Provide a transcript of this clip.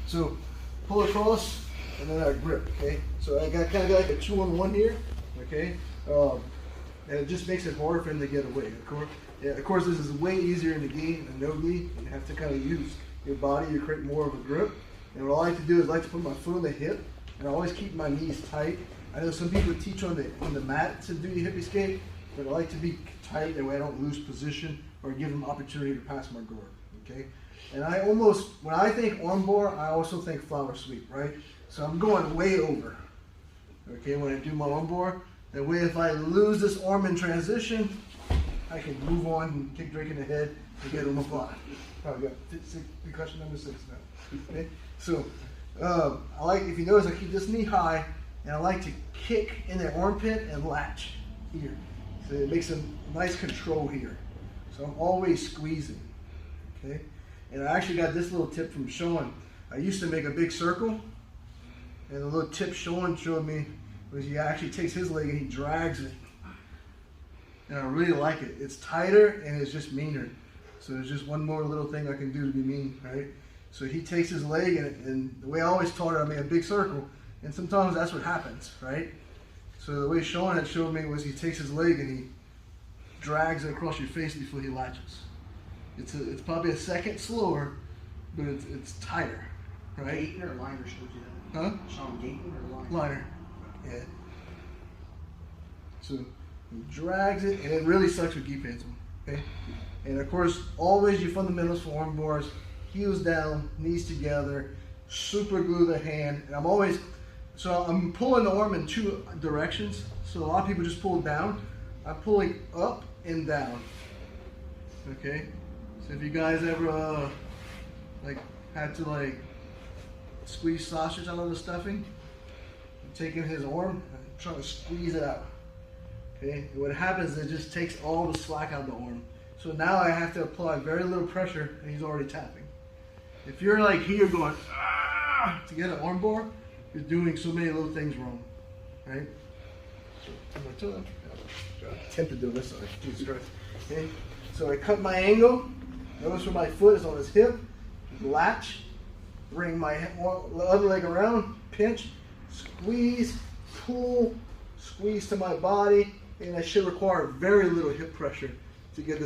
So pull across and then I grip, okay? So I got kind of like a 2-on-1 here, okay? And it just makes it harder for him to get away. Of course, this is way easier in the gi and no gi. You have to kind of use your body to create more of a grip. And what I like to do is I like to put my foot on the hip, and I always keep my knees tight. I know some people teach on the mat to do your hip escape, but I like to be tight, that way I don't lose position or give them opportunity to pass my guard, okay? And when I think arm bar, I also think flower sweep, right? So I'm going way over, okay, when I do my arm bar. That way if I lose this arm in transition, I can move on and kick Drake in the head and get him a block. Oh, we got concussion number 6 now, okay? So, if you notice, I keep this knee high, and I like to kick in the armpit and latch here. So it makes a nice control here. So I'm always squeezing, okay? And I actually got this little tip from Sean. I used to make a big circle, and the little tip Sean showed me was he actually takes his leg and he drags it. And I really like it. It's tighter and it's just meaner. So there's just one more little thing I can do to be mean, right? So he takes his leg, and the way I always taught it, I made a big circle, and sometimes that's what happens, right? So the way Sean had showed me was he takes his leg and he drags it across your face before he latches. It's probably a second slower, but it's tighter, right? Gaten or liner showed you that? Huh? Sean Gaten or liner? Liner, yeah. So he drags it, and it really sucks with gi pants on, okay? And of course, always your fundamentals for arm bars: heels down, knees together, super glue the hand. And I'm pulling the arm in 2 directions. So a lot of people just pull down. I'm pulling up and down. Okay. So if you guys ever had to squeeze sausage out of the stuffing, I'm taking his arm and trying to squeeze it out. Okay. And what happens is it just takes all the slack out of the arm. So now I have to apply very little pressure, and he's already tapping. If you're here going to get an arm bar, you're doing so many little things wrong, right? I'm tempted to do this side. Jesus Christ. Okay. So I cut my angle. Notice where my foot is on his hip. Latch. Bring my other leg around. Pinch. Squeeze. Pull. Squeeze to my body. And I should require very little hip pressure to get this.